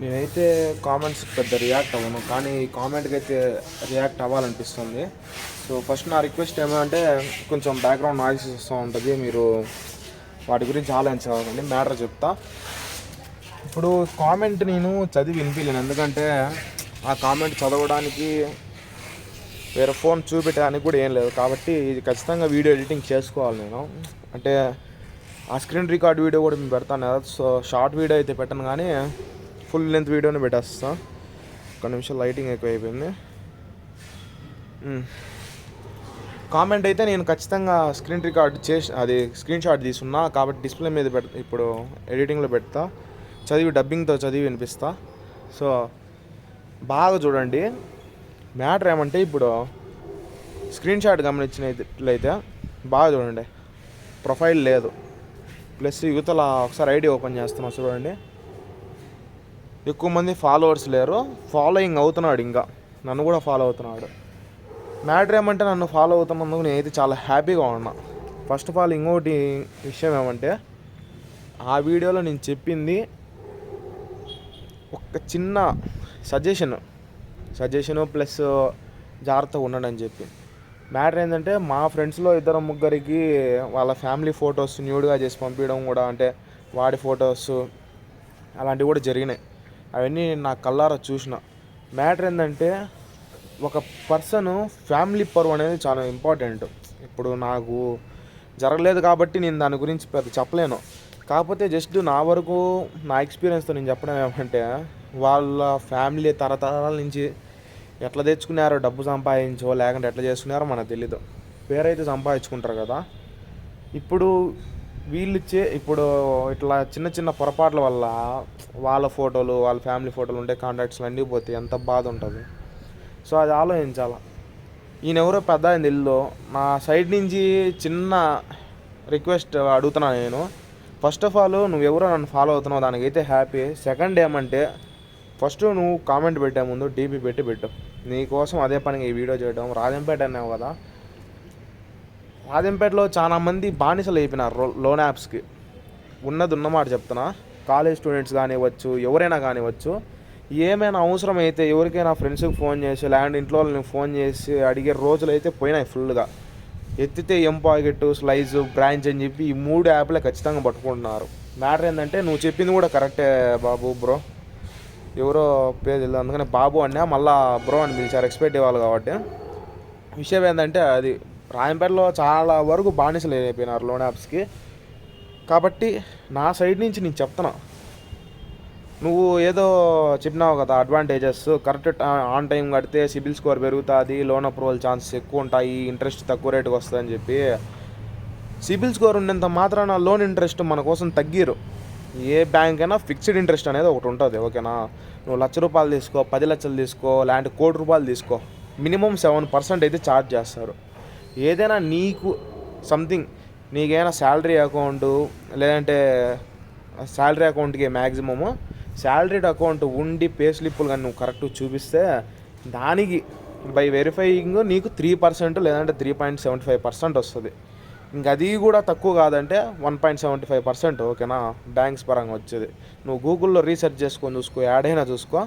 నేనైతే కామెంట్స్కి పెద్ద రియాక్ట్ అవ్వను, కానీ ఈ కామెంట్కి అయితే రియాక్ట్ అవ్వాలనిపిస్తుంది. సో ఫస్ట్ నా రిక్వెస్ట్ ఏమంటే, కొంచెం బ్యాక్గ్రౌండ్ నాయిస్ వస్తూ ఉంటుంది, మీరు వాటి గురించి ఆలోచించకండి. మ్యాటర్ చెప్తా. ఇప్పుడు కామెంట్ నేను చదివి వినిపించలేను, ఎందుకంటే ఆ కామెంట్ చదవడానికి వేరే ఫోన్ చూపెట్టడానికి కూడా ఏం లేదు. కాబట్టి ఇది ఖచ్చితంగా వీడియో ఎడిటింగ్ చేసుకోవాలి నేను. అంటే ఆ స్క్రీన్ రికార్డ్ వీడియో కూడా మేము పెడతాను కదా. సో షార్ట్ వీడియో అయితే పెట్టను, కానీ ఫుల్ లెంత్ వీడియోని పెట్టేస్తా. ఒక నిమిషం లైటింగ్ ఎక్కువ అయిపోయింది. కామెంట్ అయితే నేను ఖచ్చితంగా స్క్రీన్ రికార్డ్ చేసి అది స్క్రీన్ షాట్ తీసుకున్నా, కాబట్టి డిస్ప్లే మీద ఇప్పుడు ఎడిటింగ్లో పెడతా, చదివి డబ్బింగ్తో చదివి వినిపిస్తా. సో బాగా చూడండి. మ్యాటర్ ఏమంటే, ఇప్పుడు స్క్రీన్ షాట్ గమనించినట్లయితే బాగా చూడండి. ప్రొఫైల్ లేదు, ప్లస్ యువతల ఒకసారి ఐడి ఓపెన్ చేస్తున్నాం చూడండి. ఎక్కువ మంది ఫాలోవర్స్ లేరు, ఫాలోయింగ్ అవుతున్నాడు, ఇంకా నన్ను కూడా ఫాలో అవుతున్నాడు. మ్యాటర్ ఏమంటే, నన్ను ఫాలో అవుతున్నందుకు నేనైతే చాలా హ్యాపీగా ఉన్నా. ఫస్ట్ ఆఫ్ ఆల్ ఇంకోటి విషయం ఏమంటే, ఆ వీడియోలో నేను చెప్పింది ఒక చిన్న సజెషను ప్లస్ జాగ్రత్తగా ఉండండి అని చెప్పి. మ్యాటర్ ఏంటంటే, మా ఫ్రెండ్స్లో 2-3 వాళ్ళ ఫ్యామిలీ ఫొటోస్ న్యూడ్గా చేసి పంపించడం కూడా, అంటే వాడి ఫొటోస్ అలాంటివి కూడా జరిగినాయి. అవన్నీ నా కళ్ళారా చూసిన. మ్యాటర్ ఏంటంటే, ఒక పర్సన్ ఫ్యామిలీ పరువు అనేది చాలా ఇంపార్టెంట్. ఇప్పుడు నాకు జరగలేదు కాబట్టి నేను దాని గురించి పెద్ద చెప్పలేను. కాకపోతే జస్ట్ నా వరకు నా ఎక్స్పీరియన్స్తో నేను చెప్పడం ఏమంటే, వాళ్ళ ఫ్యామిలీ తరతరాల నుంచి ఎట్లా తెచ్చుకున్నారో, డబ్బు సంపాదించో లేకుంటే ఎట్లా చేసుకున్నారో మనకు తెలీదు. పేరైతే సంపాదించుకుంటారు కదా. ఇప్పుడు ఇప్పుడు ఇట్లా చిన్న చిన్న పొరపాట్ల వల్ల వాళ్ళ ఫోటోలు, వాళ్ళ ఫ్యామిలీ ఫోటోలు ఉంటే కాంటాక్ట్స్లు అన్నీ పోతే ఎంత బాధ ఉంటుంది. సో అది ఆలోచించాల. ఈయన ఎవరో పెద్ద ఆయన ఇల్లు. నా సైడ్ నుంచి చిన్న రిక్వెస్ట్ అడుగుతున్నా నేను. ఫస్ట్ ఆఫ్ ఆల్, నువ్వెవరో నన్ను ఫాలో అవుతున్నావు, దానికైతే హ్యాపీ. సెకండ్ ఏమంటే, ఫస్ట్ నువ్వు కామెంట్ పెట్టే ముందు డీపీ పెట్టు. నీకోసం అదే పనిగా ఈ వీడియో చేయడం. రాజంపేట అన్నావు కదా, రాజంపేటలో చాలా మంది బానిసలు అయిపోయినారు లోన్ యాప్స్కి. ఉన్నమాట చెప్తున్నా. కాలేజ్ స్టూడెంట్స్ కానివ్వచ్చు, ఎవరైనా కానివ్వచ్చు, ఏమైనా అవసరం అయితే ఎవరికైనా ఫ్రెండ్స్కి ఫోన్ చేసి లేదంటే ఇంట్లో వాళ్ళని ఫోన్ చేసి అడిగే రోజులు అయితే పోయినాయి ఫుల్గా. ఎత్తితే ఎంపాకెట్, స్లైజ్, బ్రాంచ్ అని చెప్పి ఈ 3 యాప్లే ఖచ్చితంగా పట్టుకుంటున్నారు. మ్యాటర్ ఏంటంటే, నువ్వు చెప్పింది కూడా కరెక్టే బాబు, బ్రో. ఎవరో పేరు తెలియదు, అందుకని బాబు అన్నా మళ్ళీ బ్రో అని పిలిచారు, రెస్పెక్ట్ ఇవ్వాలి కాబట్టి. విషయం ఏంటంటే, అది రాయంపేటలో చాలా వరకు బానిసలు అయిపోయినారు లోన్ యాప్స్కి. కాబట్టి నా సైడ్ నుంచి నేను చెప్తున్నా, నువ్వు ఏదో చెప్పినావు కదా అడ్వాంటేజెస్, కరెక్ట్ ఆన్ టైం కడితే సిబిల్ స్కోర్ పెరుగుతుంది, లోన్ అప్రూవల్ ఛాన్సెస్ ఎక్కువ ఉంటాయి, ఇంట్రెస్ట్ తక్కువ రేటుకి వస్తుందని చెప్పి. సిబిల్ స్కోర్ ఉన్నంత మాత్రాన లోన్ ఇంట్రెస్ట్ మన కోసం తగ్గిరు. ఏ బ్యాంక్ అయినా ఫిక్స్డ్ ఇంట్రెస్ట్ అనేది ఒకటి ఉంటుంది, ఓకేనా. నువ్వు ₹1,00,000 తీసుకో, 10 లక్షలు తీసుకో, లేదంటే ₹1,00,00,000 తీసుకో, మినిమం 7% అయితే ఛార్జ్ చేస్తారు. ఏదైనా నీకు సంథింగ్, నీకైనా శాలరీ అకౌంటు లేదంటే శాలరీ అకౌంట్కి మ్యాక్సిమము శాలరీ అకౌంట్ ఉండి పే స్లిప్పులు కానీ నువ్వు కరెక్ట్ చూపిస్తే, దానికి బై వెరిఫైయింగ్ నీకు 3% లేదంటే 3.75% వస్తుంది. ఇంక అది కూడా తక్కువ కాదంటే 1.75%, ఓకేనా, బ్యాంక్స్ పరంగా వచ్చేది. నువ్వు గూగుల్లో రీసెర్చ్ చేసుకొని చూసుకో, యాడైనా చూసుకో.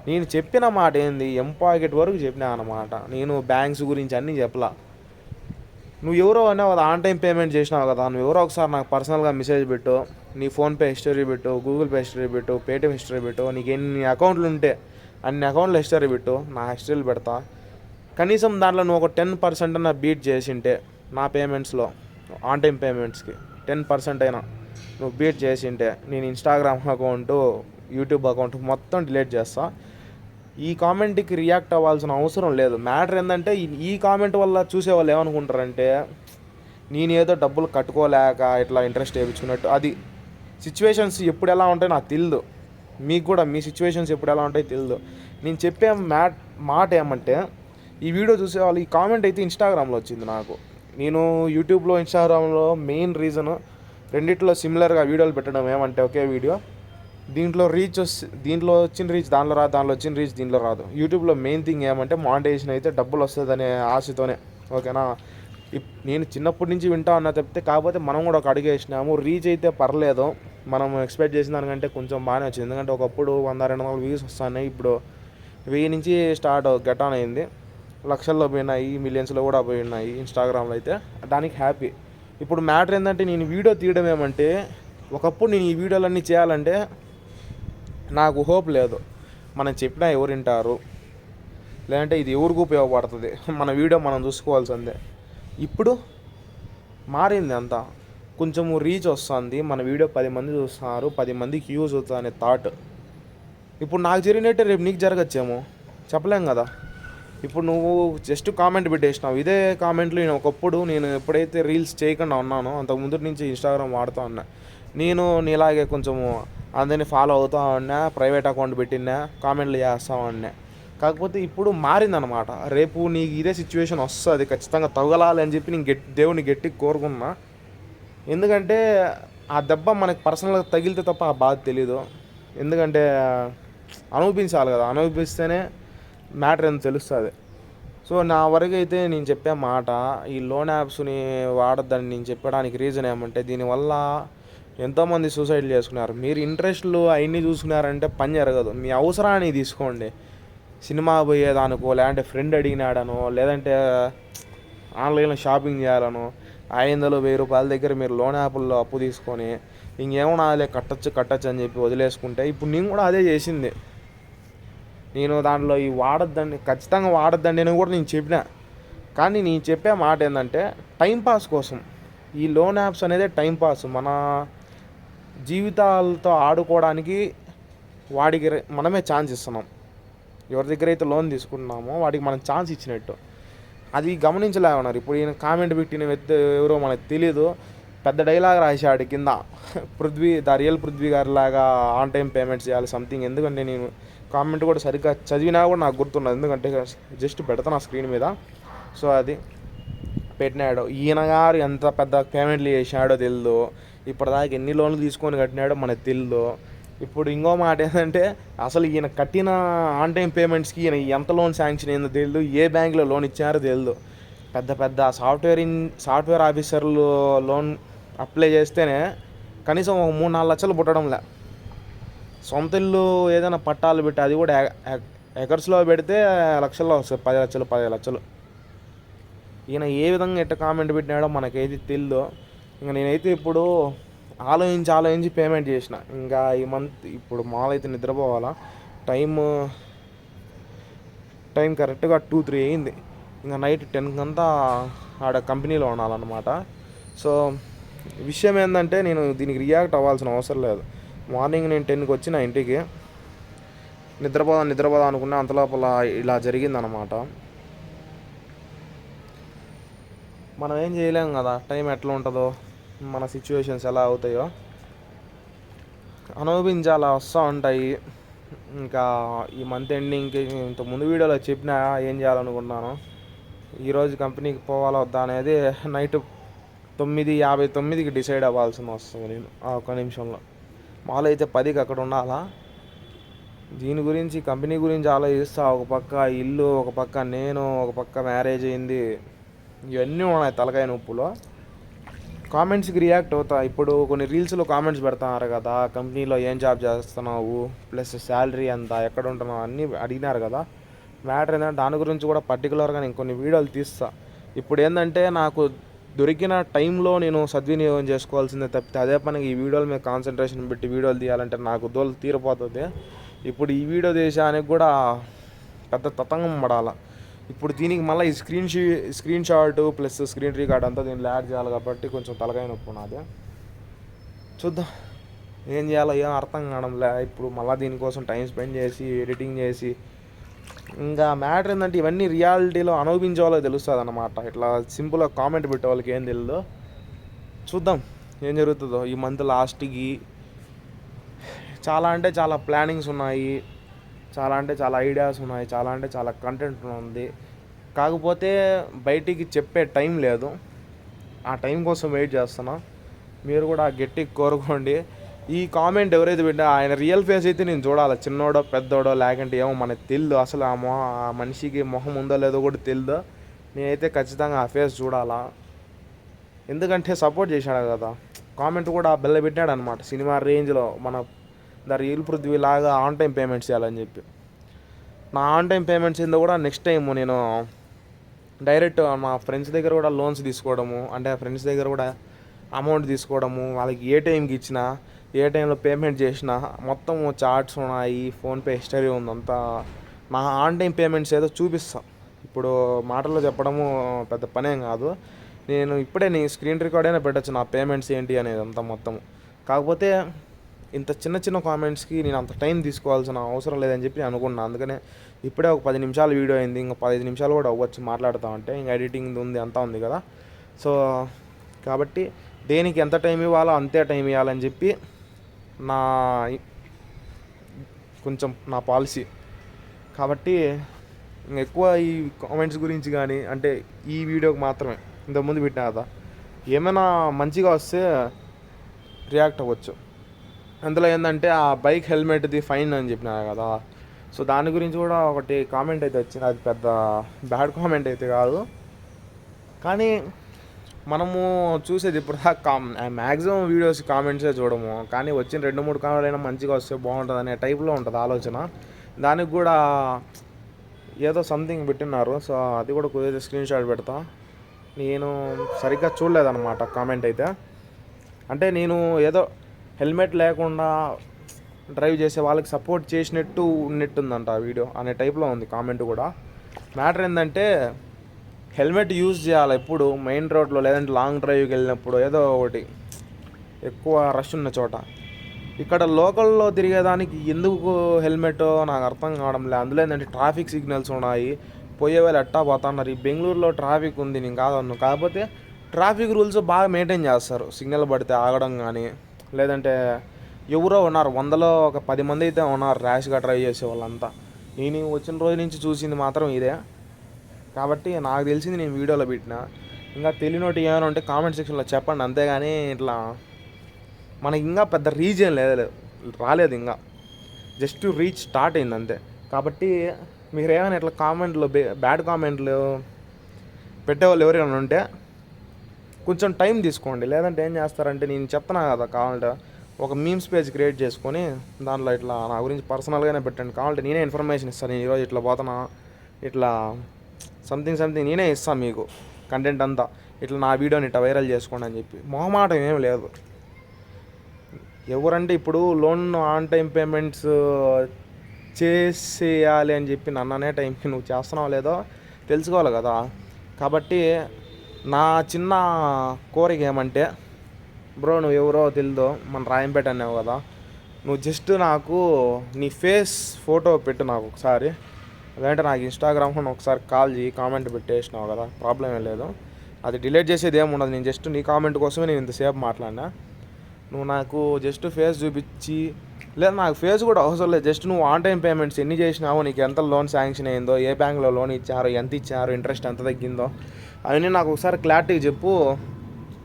నేను చెప్పిన మాట ఏంది, ఎంపాకెట్ వరకు చెప్పినా అన్నమాట. నేను బ్యాంక్స్ గురించి అన్నీ చెప్పలా. నువ్వు ఎవరో అనే ఆన్ టైం పేమెంట్ చేసినావు కదా, నువ్వు ఎవరో ఒకసారి నాకు పర్సనల్గా మెసేజ్ పెట్టు, నీ ఫోన్పే హిస్టరీ పెట్టు, గూగుల్ పే హిస్టరీ పెట్టు, పేటిఎం హిస్టరీ పెట్టు, నీకు ఎన్ని అకౌంట్లు ఉంటే అన్ని అకౌంట్ల హిస్టరీ పెట్టు, నా హిస్టరీలు పెడతా. కనీసం దాంట్లో నువ్వు ఒక 10% అన్న బీట్ చేసింటే, నా పేమెంట్స్లో ఆన్ టైం పేమెంట్స్కి 10% అయినా నువ్వు బీట్ చేసింటే, నేను ఇన్స్టాగ్రామ్ అకౌంటు, యూట్యూబ్ అకౌంట్ మొత్తం డిలీట్ చేస్తా. ఈ కామెంట్కి రియాక్ట్ అవ్వాల్సిన అవసరం లేదు. మ్యాటర్ ఏంటంటే, ఈ కామెంట్ వల్ల చూసేవాళ్ళు ఏమనుకుంటారంటే, నేను ఏదో డబ్బులు కట్టుకోలేక ఇట్లా ఇంట్రెస్ట్ వేయించుకున్నట్టు. అది సిచ్యువేషన్స్ ఎప్పుడు ఎలా ఉంటాయో నాకు తెలియదు, మీకు కూడా మీ సిచ్యువేషన్స్ ఎప్పుడు ఎలా ఉంటాయో తెలియదు. నేను చెప్పే మాట ఏమంటే, ఈ వీడియో చూసేవాళ్ళు, ఈ కామెంట్ అయితే ఇన్స్టాగ్రామ్లో వచ్చింది నాకు. నేను యూట్యూబ్లో, ఇన్స్టాగ్రామ్లో మెయిన్ రీజను రెండిట్లో సిమిలర్గా వీడియోలు పెట్టడం ఏమంటే, ఒకే వీడియో దీంట్లో వచ్చిన రీచ్ దానిలో రాదు, దానిలో వచ్చిన రీచ్ దీంట్లో రాదు. యూట్యూబ్లో మెయిన్ థింగ్ ఏమంటే, మానిటైజేషన్ అయితే డబ్బులు వస్తుందనే ఆశతోనే, ఓకేనా. నేను చిన్నప్పటి నుంచి వింటా అన్న తప్పితే, కాకపోతే మనం కూడా ఒక అడుగు వేసినాము. రీచ్ అయితే పర్లేదు, మనం ఎక్స్పెక్ట్ చేసిన దానికంటే కొంచెం బాగానే వచ్చింది. ఎందుకంటే ఒకప్పుడు 100-200 వ్యూస్ వస్తున్నాయి, ఇప్పుడు 1000 నుంచి స్టార్ట్ గెట్ ఆన్ అయింది. లక్షల్లో పోయినాయి, మిలియన్స్లో కూడా పోయినాయి ఇన్స్టాగ్రామ్లో అయితే. దానికి హ్యాపీ. ఇప్పుడు మ్యాటర్ ఏంటంటే, నేను వీడియో తీయడం ఏమంటే, ఒకప్పుడు నేను ఈ వీడియోలన్నీ చేయాలంటే నాకు హోప్ లేదు. మనం చెప్పినా ఎవరు వింటారు, లేదంటే ఇది ఎవరికి ఉపయోగపడుతుంది, మన వీడియో మనం చూసుకోవాల్సిందే. ఇప్పుడు మారింది అంతా. కొంచెము రీచ్ వస్తుంది, మన వీడియో 10 మంది చూస్తున్నారు, 10 మందికి యూజ్ అవుతుంది అనే థాట్. ఇప్పుడు నాకు జరిగినట్టే రేపు నీకు జరగచ్చేమో, చెప్పలేం కదా. ఇప్పుడు నువ్వు జస్ట్ కామెంట్ పెట్టేసినావు, ఇదే కామెంట్లు నేను ఒకప్పుడు, నేను ఎప్పుడైతే రీల్స్ చేయకుండా ఉన్నానో అంతకు ముందు నుంచి ఇన్స్టాగ్రామ్ వాడుతూ ఉన్నా, నేను నీలాగే కొంచెము అందరినీ ఫాలో అవుతూ ఉన్నా, ప్రైవేట్ అకౌంట్ పెట్టినా, కామెంట్లు చేస్తూ ఉన్నా. కాకపోతే ఇప్పుడు మారిందనమాట. రేపు నీకు ఇదే సిచ్యువేషన్ వస్తుంది, ఖచ్చితంగా తగలాలి అని చెప్పి నేను దేవుని గట్టిగా కోరుకున్నా. ఎందుకంటే ఆ దెబ్బ మనకి పర్సనల్గా తగిలితే తప్ప ఆ బాధ తెలీదు. ఎందుకంటే అనుభవించాలి కదా, అనుభవిస్తేనే మ్యాటర్ ఎంత తెలుస్తుంది. సో నా వరకు అయితే నేను చెప్పే మాట, ఈ లోన్ యాప్స్ని వాడద్దని నేను చెప్పడానికి రీజన్ ఏమంటే, దీనివల్ల ఎంతోమంది సూసైడ్ చేసుకున్నారు. మీరు ఇంట్రెస్ట్లు అవన్నీ చూసుకున్నారంటే పని జరగదు. మీ అవసరాన్ని తీసుకోండి, సినిమా పోయేదానికో, లేదంటే ఫ్రెండ్ అడిగినాడనో, లేదంటే ఆన్లైన్లో షాపింగ్ చేయాలనో, 500-1000 రూపాయల దగ్గర మీరు లోన్ యాప్ల్లో అప్పు తీసుకొని ఇంకేమో కట్టచ్చు అని చెప్పి వదిలేసుకుంటే, ఇప్పుడు నేను కూడా అదే చేసింది. నేను దాంట్లో ఈ వాడద్దండి, ఖచ్చితంగా వాడద్దండి అని కూడా నేను చెప్పిన. కానీ నేను చెప్పే మాట ఏంటంటే, టైంపాస్ కోసం. ఈ లోన్ యాప్స్ అనేది టైంపాస్, మన జీవితాలతో ఆడుకోవడానికి వాడికి మనమే ఛాన్స్ ఇస్తున్నాం. ఎవరి దగ్గర అయితే లోన్ తీసుకుంటున్నామో వాడికి మనం ఛాన్స్ ఇచ్చినట్టు. అది గమనించలేమన్నారు. ఇప్పుడు ఈయన కామెంట్ పెట్టిన వ్యక్తి ఎవరో మనకు తెలీదు, పెద్ద డైలాగ్ రాశాడు కింద, రియల్ పృథ్వీ గారి లాగా ఆన్ టైం పేమెంట్స్ చేయాలి సంథింగ్. ఎందుకంటే నేను కామెంట్ కూడా సరిగ్గా చదివినా కూడా నాకు గుర్తున్నది, ఎందుకంటే జస్ట్ పెడతాను ఆ స్క్రీన్ మీద. సో అది పెట్టినాడు. ఈయన గారు ఎంత పెద్ద పేమెంట్లు చేసినాడో తెలియదు, ఇప్పటిదాకా ఎన్ని లోన్లు తీసుకొని కట్టినాడో మనకు తెలియదు. ఇప్పుడు ఇంకో మాట ఏంటంటే, అసలు ఈయన కట్టిన ఆన్ టైం పేమెంట్స్కి ఈయన ఎంత లోన్ శాంక్షన్ అయిందో తెలియదు, ఏ బ్యాంకులో లోన్ ఇచ్చారో తెలియదు. పెద్ద పెద్ద సాఫ్ట్వేర్ ఆఫీసర్లు లోన్ అప్లై చేస్తేనే కనీసం 3-4 లక్షలు పుట్టడంలే. సొంత ఇల్లు ఏదైనా పట్టాలు పెట్టి, అది కూడా ఎకర్స్లో పెడితే లక్షల్లో వస్తాయి, 10 లక్షలు 15 లక్షలు. ఈయన ఏ విధంగా ఎట్ట కామెంట్ పెట్టినాడో మనకైతే తెలియదు. ఇంకా నేనైతే ఇప్పుడు ఆలోచించి పేమెంట్ చేసిన. ఇంకా ఈ మంత్ ఇప్పుడు మాలైతే నిద్రపోవాలా, టైం కరెక్ట్గా 2-3 అయింది. ఇంకా నైట్ 10 కంతా ఆడ కంపెనీలో ఉండాలన్నమాట. సో విషయం ఏంటంటే, నేను దీనికి రియాక్ట్ అవ్వాల్సిన అవసరం లేదు. మార్నింగ్ నేను 10కి వచ్చిన ఇంటికి, నిద్రపోదాం అనుకున్నా, అంతలోపల ఇలా జరిగిందనమాట. మనం ఏం చేయలేం కదా, టైం ఎట్లా ఉంటుందో, మన సిచ్యువేషన్స్ ఎలా అవుతాయో అనుభవించాలా, వస్తూ ఉంటాయి. ఇంకా ఈ మంత్ ఎండింగ్కి ఇంతకుముందు వీడియోలో చెప్పినా ఏం చేయాలనుకున్నాను. ఈరోజు కంపెనీకి పోవాలా వద్దా అనేది నైట్ 9:59కి డిసైడ్ అవ్వాల్సి వస్తుంది నేను ఆ ఒక్క నిమిషంలో. మాలో అయితే 10కి అక్కడ ఉండాలా. దీని గురించి, కంపెనీ గురించి ఆలోచిస్తా, ఒక పక్క ఇల్లు, ఒక పక్క నేను, ఒక పక్క మ్యారేజ్ అయింది, ఇవన్నీ ఉన్నాయి తలకాయ నొప్పులో. కామెంట్స్కి రియాక్ట్ అవుతా. ఇప్పుడు కొన్ని రీల్స్లో కామెంట్స్ పెడుతున్నారు కదా, కంపెనీలో ఏం జాబ్ చేస్తున్నావు, ప్లస్ శాలరీ ఎంత, ఎక్కడ ఉంటున్నావు అన్నీ అడిగినారు కదా. మ్యాటర్ ఏంటంటే, దాని గురించి కూడా పర్టికులర్గా నేను కొన్ని వీడియోలు తీస్తా. ఇప్పుడు ఏంటంటే, నాకు దొరికిన టైంలో నేను సద్వినియోగం చేసుకోవాల్సిందే తప్పితే, అదే పనికి ఈ వీడియోల మీద కాన్సన్ట్రేషన్ పెట్టి వీడియోలు తీయాలంటే నాకు దోలు తీరిపోతుంది. ఇప్పుడు ఈ వీడియో తీసానికి కూడా పెద్ద తతంగం పడాల. ఇప్పుడు దీనికి మళ్ళీ ఈ screen shot plus screen record అంతా దీన్ని యాడ్ చేయాలి కాబట్టి కొంచెం తలకాయ నొప్పి ఉన్నది. చూద్దాం ఏం చేయాలో ఏం అర్థం కావడంలే. ఇప్పుడు మళ్ళీ దీనికోసం టైం స్పెండ్ చేసి ఎడిటింగ్ చేసి, ఇంకా మ్యాటర్ ఏంటంటే ఇవన్నీ రియాలిటీలో అనుభవించే వాళ్ళకి తెలుస్తుంది అన్నమాట. ఇట్లా సింపుల్గా కామెంట్ పెట్టే వాళ్ళకి ఏం తెలియదు. చూద్దాం ఏం జరుగుతుందో. ఈ మంత్ లాస్ట్కి చాలా అంటే చాలా ప్లానింగ్స్ ఉన్నాయి, చాలా అంటే చాలా ఐడియాస్ ఉన్నాయి, చాలా అంటే చాలా కంటెంట్ ఉంది. కాకపోతే బయటికి చెప్పే టైం లేదు. ఆ టైం కోసం వెయిట్ చేస్తున్నా. మీరు కూడా గట్టిగా కోరుకోండి. ఈ కామెంట్ ఎవరైతే పెట్టా ఆయన రియల్ ఫేస్ అయితే నేను చూడాలి, చిన్నోడో పెద్దోడో లేకంటే ఏమో మనకు తెలియదు. అసలు ఆ మనిషికి మొహం ఉందో లేదో కూడా తెలియదు. నేనైతే ఖచ్చితంగా ఆ ఫేస్ చూడాలా, ఎందుకంటే సపోర్ట్ చేశాడు కదా. కామెంట్ కూడా బెల్ల పెట్టాడు అనమాట, సినిమా రేంజ్లో మన రీల్ పృథ్వీ లాగా ఆన్ టైం పేమెంట్స్ చేయాలని చెప్పి. నా ఆన్ టైం పేమెంట్స్ ఏందో కూడా నెక్స్ట్ టైం నేను డైరెక్ట్ మా ఫ్రెండ్స్ దగ్గర కూడా లోన్స్ తీసుకోవడము, అంటే ఫ్రెండ్స్ దగ్గర కూడా అమౌంట్ తీసుకోవడము, వాళ్ళకి ఏ టైంకి ఇచ్చినా ఏ టైంలో పేమెంట్ చేసినా మొత్తం చార్ట్స్ ఉన్నాయి, ఫోన్పే హిస్టరీ ఉందంతా. నా ఆన్ టైం పేమెంట్స్ ఏదో చూపిస్తా. ఇప్పుడు మాటల్లో చెప్పడము పెద్ద పనేం కాదు, నేను ఇప్పుడే నీ స్క్రీన్ రికార్డ్ అయినా పెట్టచ్చు నా పేమెంట్స్ ఏంటి అనేది అంతా మొత్తం. కాకపోతే ఇంత చిన్న చిన్న కామెంట్స్కి నేను అంత టైం తీసుకోవాల్సిన అవసరం లేదని చెప్పి అనుకున్నాను. అందుకనే ఇప్పుడే ఒక 10 నిమిషాలు వీడియో అయింది, ఇంకా 15 నిమిషాలు కూడా అవ్వచ్చు మాట్లాడుతూ ఉంటే, ఇంకా ఎడిటింగ్ ఉంది అంతా ఉంది కదా. సో కాబట్టి దేనికి ఎంత టైం ఇవ్వాలో అంతే టైం ఇవ్వాలని చెప్పి నా కొంచెం నా పాలసీ. కాబట్టి ఎక్కువ ఈ కామెంట్స్ గురించి కానీ, అంటే ఈ వీడియోకి మాత్రమే ఇంతకుముందు పెట్టినా కదా, ఏమైనా మంచిగా వస్తే రియాక్ట్ అవ్వచ్చు. అందులో ఏంటంటే ఆ బైక్ హెల్మెట్ది ఫైన్ అని చెప్పినా కదా, సో దాని గురించి కూడా ఒకటి కామెంట్ అయితే వచ్చింది. అది పెద్ద బ్యాడ్ కామెంట్ అయితే కాదు, కానీ మనము చూసేది ఇప్పుడు మ్యాక్సిమం వీడియోస్ కామెంట్సే చూడము, కానీ వచ్చిన 2-3 కామెంట్లు అయినా మంచిగా వస్తే బాగుంటుంది అనే టైప్లో ఉంటుంది ఆలోచన. దానికి కూడా ఏదో సంథింగ్ పెట్టినారు, సో అది కూడా కుదిరితే స్క్రీన్ షాట్ పెడతా. నేను సరిగ్గా చూడలేదన్నమాట కామెంట్ అయితే. అంటే నేను ఏదో హెల్మెట్ లేకుండా డ్రైవ్ చేసే వాళ్ళకి సపోర్ట్ చేసినట్టు ఉన్నట్టుందంట ఆ వీడియో అనే టైప్లో ఉంది కామెంట్ కూడా. మ్యాటర్ ఏంటంటే హెల్మెట్ యూజ్ చేయాలి ఎప్పుడు మెయిన్ రోడ్లో, లేదంటే లాంగ్ డ్రైవ్కి వెళ్ళినప్పుడు, ఏదో ఒకటి ఎక్కువ రష్ ఉన్న చోట. ఇక్కడ లోకల్లో తిరిగేదానికి ఎందుకు హెల్మెట్ నాకు అర్థం కావడం లేదు. అందులో ఏంటంటే ట్రాఫిక్ సిగ్నల్స్ ఉన్నాయి, పోయే వాళ్ళు ఎట్టా పోతున్నారు. ఈ బెంగళూరులో ట్రాఫిక్ ఉంది, నేను కాదన్ను, కాకపోతే ట్రాఫిక్ రూల్స్ బాగా మెయింటైన్ చేస్తారు. సిగ్నల్ పడితే ఆగడం కానీ, లేదంటే ఎవరో ఉన్నారు 100లో ఒక 10 మంది అయితే ఉన్నారు ర్యాష్గా డ్రైవ్ చేసే వాళ్ళంతా. నేను వచ్చిన రోజు నుంచి చూసింది మాత్రం ఇదే, కాబట్టి నాకు తెలిసింది నేను వీడియోలో పెట్టిన. ఇంకా తెలియనోటి ఏమైనా ఉంటే కామెంట్ సెక్షన్లో చెప్పండి, అంతేగాని ఇట్లా మనకి ఇంకా పెద్ద రీచ్ ఏం రాలేదు, ఇంకా జస్ట్ రీచ్ స్టార్ట్ అయింది అంతే. కాబట్టి మీరు ఏమైనా ఇట్లా కామెంట్లు బ్యాడ్ కామెంట్లు పెట్టేవాళ్ళు ఎవరైనా ఉంటే కొంచెం టైం తీసుకోండి. లేదంటే ఏం చేస్తారంటే, నేను చెప్తున్నా కదా, కావాలంటే ఒక మీమ్స్ పేజ్ క్రియేట్ చేసుకొని దాంట్లో ఇట్లా నా గురించి పర్సనల్గానే పెట్టండి. కావాలంటే నేనే ఇన్ఫర్మేషన్ ఇస్తాను, నేను ఈరోజు ఇట్లా పోతున్నా, ఇట్లా సంథింగ్ నేనే ఇస్తాను మీకు కంటెంట్ అంతా, ఇట్లా నా వీడియోని ఇట్లా వైరల్ చేసుకోండి అని చెప్పి. మొహమాటం ఏం లేదు. ఎవరంటే ఇప్పుడు లోన్ ఆన్ టైం పేమెంట్స్ చేసేయాలి అని చెప్పి నన్ననే టైంకి నువ్వు చేస్తున్నావు లేదో తెలుసుకోవాలి కదా. కాబట్టి నా చిన్న కోరిక ఏమంటే, బ్రో నువ్వు ఎవరో తెలియదో మన రాయంపేట అన్నావు కదా, నువ్వు జస్ట్ నాకు నీ ఫేస్ ఫోటో పెట్టు నాకు ఒకసారి, లేదంటే నాకు ఇన్స్టాగ్రామ్లో ఒకసారి కాల్ చేయి, కామెంట్ పెట్టేసినావు కదా, ప్రాబ్లం ఏం లేదు, అది డిలీట్ చేసేది ఏమి ఉండదు. నేను జస్ట్ నీ కామెంట్ కోసమే నేను ఇంతసేపు మాట్లాడినా. నువ్వు నాకు జస్ట్ ఫేస్ చూపించి, లేదా నాకు ఫేస్ కూడా అవసరం లేదు, జస్ట్ నువ్వు ఆన్ టైం పేమెంట్స్ ఎన్ని చేసినావో, నీకు ఎంత లోన్ శాంక్షన్ అయిందో, ఏ బ్యాంక్లో లోన్ ఇచ్చారో, ఎంత ఇచ్చారో, ఇంట్రెస్ట్ ఎంత తగ్గిందో, అవన్నీ నాకు ఒకసారి క్లారిటీగా చెప్పు.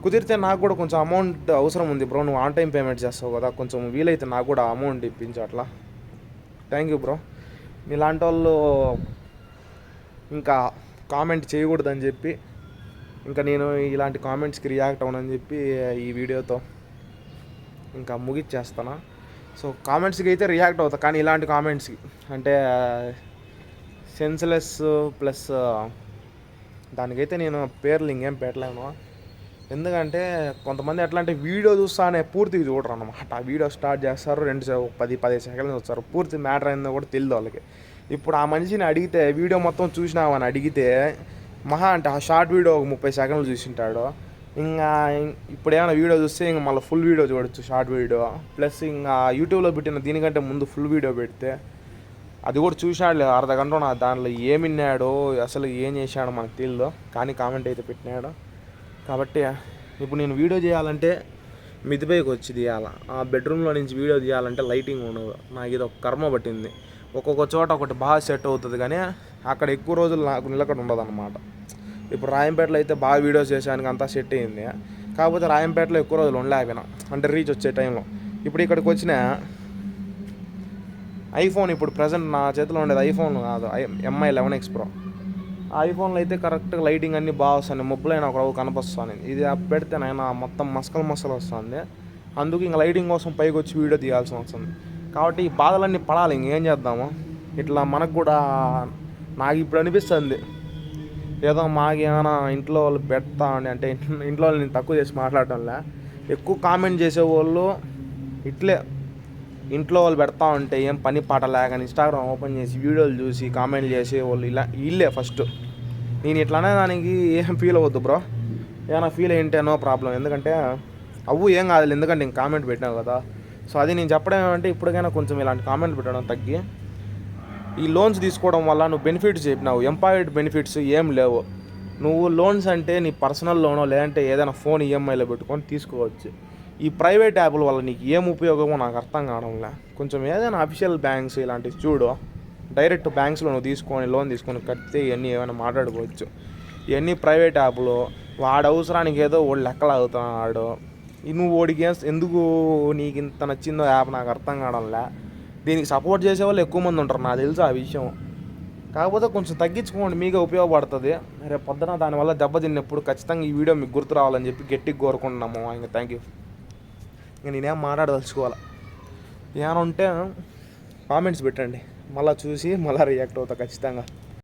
కుదిరితే నాకు కూడా కొంచెం అమౌంట్ అవసరం ఉంది బ్రో, నువ్వు ఆన్ టైం పేమెంట్ చేస్తావు కదా, కొంచెం వీలైతే నాకు కూడా అమౌంట్ ఇప్పించు అట్లా. Thank you bro. ఇలాంటి వాళ్ళు ఇంకా కామెంట్ చేయకూడదని చెప్పి, ఇంకా నేను ఇలాంటి కామెంట్స్కి రియాక్ట్ అవ్వనని చెప్పి ఈ వీడియోతో ఇంకా ముగిచ్చేస్తాను. సో కామెంట్స్కి అయితే రియాక్ట్ అవుతా, కానీ ఇలాంటి కామెంట్స్కి అంటే సెన్స్లెస్ ప్లస్ దానికైతే నేను పేర్లు ఇంకేం పెట్టలేను. ఎందుకంటే కొంతమంది ఎట్లా అంటే వీడియో చూస్తానే పూర్తిగా చూడరు అన్నమాట. ఆ వీడియో స్టార్ట్ చేస్తారు, 10 సెకండ్లు వస్తారు, పూర్తి మ్యాటర్ అయిందో కూడా తెలియదు వాళ్ళకి. ఇప్పుడు ఆ మనిషిని అడిగితే వీడియో మొత్తం చూసినావని అడిగితే మహా అంటే ఆ షార్ట్ వీడియో ఒక 30 సెకండ్లు చూసింటాడు. ఇంకా ఇప్పుడు ఏమైనా వీడియో చూస్తే ఇంకా మళ్ళీ ఫుల్ వీడియో చూడొచ్చు, షార్ట్ వీడియో ప్లస్ ఇంకా యూట్యూబ్లో పెట్టిన దీనికంటే ముందు ఫుల్ వీడియో పెడితే అది కూడా చూసినాడు అర్ధ గంట. నా దాంట్లో ఏమిన్నాడో అసలు ఏం చేశాడో మనకు తెలియదు, కానీ కామెంట్ అయితే పెట్టినాడు. కాబట్టి ఇప్పుడు నేను వీడియో చేయాలంటే మిద్దిపైకి వచ్చి తీయాలి, ఆ బెడ్రూమ్లో నుంచి వీడియో తీయాలంటే లైటింగ్ ఉండదు. నాకు ఇది ఒక కర్మ పట్టింది. ఒక్కొక్క చోట ఒకటి బాగా సెట్ అవుతుంది, కానీ అక్కడ ఎక్కువ రోజులు నాకు నిలకడ ఉండదు అన్నమాట. ఇప్పుడు రాయంపేటలో అయితే బాగా వీడియోస్ చేసానికి అంతా సెట్ అయింది, కాకపోతే రాయంపేటలో ఎక్కువ రోజులు ఉండలేకపోయినా, అంటే రీచ్ వచ్చే టైంలో. ఇప్పుడు ఇక్కడికి వచ్చిన ఐఫోన్, ఇప్పుడు ప్రజెంట్ నా చేతిలో ఉండేది ఐఫోన్ కాదు, MI 11X Pro. ఐఫోన్లో అయితే కరెక్ట్గా లైటింగ్ అన్నీ బాగా వస్తాయి, మబ్బులైనా ఒక కనిపిస్తాను. ఇది పెడితే నాయన మొత్తం మసకలు వస్తుంది. అందుకు ఇంక లైటింగ్ కోసం పైకి వచ్చి వీడియో తీయాల్సి వస్తుంది. కాబట్టి ఈ బాధలన్నీ పడాలి, ఇంకేం చేద్దాము. ఇట్లా మనకు కూడా నాకు ఇప్పుడు అనిపిస్తుంది, ఏదో మాకేమైనా ఇంట్లో వాళ్ళు పెడతా అంటే ఇంట్లో వాళ్ళు నేను తక్కువ చేసి మాట్లాడటంలే, ఎక్కువ కామెంట్ చేసేవాళ్ళు ఇట్లే ఇంట్లో వాళ్ళు పెడతా ఉంటే ఏం పని పాట లేక ఇన్స్టాగ్రామ్ ఓపెన్ చేసి వీడియోలు చూసి కామెంట్లు చేసేవాళ్ళు వీళ్ళే ఫస్ట్. నేను ఇట్లానే దానికి ఏం ఫీల్ అవ్వద్దు బ్రో, ఏమైనా ఫీల్ అయ్యింటే నో ప్రాబ్లం. ఎందుకంటే ఏం కాదు, ఎందుకంటే నేను కామెంట్ పెట్టినావు కదా. సో అది నేను చెప్పడం ఏమంటే ఇప్పటికైనా కొంచెం ఇలాంటి కామెంట్ పెట్టడం తగ్గి, ఈ లోన్స్ తీసుకోవడం వల్ల నువ్వు బెనిఫిట్స్ చెప్పినావు, ఎంపాయిడ్ బెనిఫిట్స్ ఏం లేవు. నువ్వు లోన్స్ అంటే నీ పర్సనల్ లోనో లేదంటే ఏదైనా ఫోన్ ఈఎంఐలో పెట్టుకొని తీసుకోవచ్చు. ఈ ప్రైవేట్ యాప్ల వల్ల నీకు ఏం ఉపయోగమో నాకు అర్థం కావడంలే. కొంచెం ఏదైనా అఫీషియల్ బ్యాంక్స్ ఇలాంటివి చూడు, డైరెక్ట్ బ్యాంక్స్లో నువ్వు తీసుకొని లోన్ తీసుకొని కడితే ఇవన్నీ ఏమైనా మాట్లాడుకోవచ్చు. ఇవన్నీ ప్రైవేట్ యాప్లు, వాడు అవసరానికి ఏదో వాడు లెక్కలు అవుతున్నాడు. నువ్వు ఓడికి ఎందుకు నీకు ఇంత నచ్చిందో యాప్ నాకు అర్థం కావడంలే. దీనికి సపోర్ట్ చేసే వాళ్ళు ఎక్కువ మంది ఉంటారు, నాకు తెలుసు ఆ విషయం. కాకపోతే కొంచెం తగ్గించుకోండి, మీకే ఉపయోగపడుతుంది. రేపు పొద్దున దానివల్ల దెబ్బతిన్నప్పుడు ఖచ్చితంగా ఈ వీడియో మీకు గుర్తు రావాలని చెప్పి గట్టిగా కోరుకుంటున్నాము. ఇంకా థ్యాంక్ యూ. ఇంకా నేనేం మాట్లాడదలుచుకోవాలి, ఏమైనా ఉంటే కామెంట్స్ పెట్టండి, మళ్ళీ చూసి మళ్ళీ రియాక్ట్ అవుతా ఖచ్చితంగా.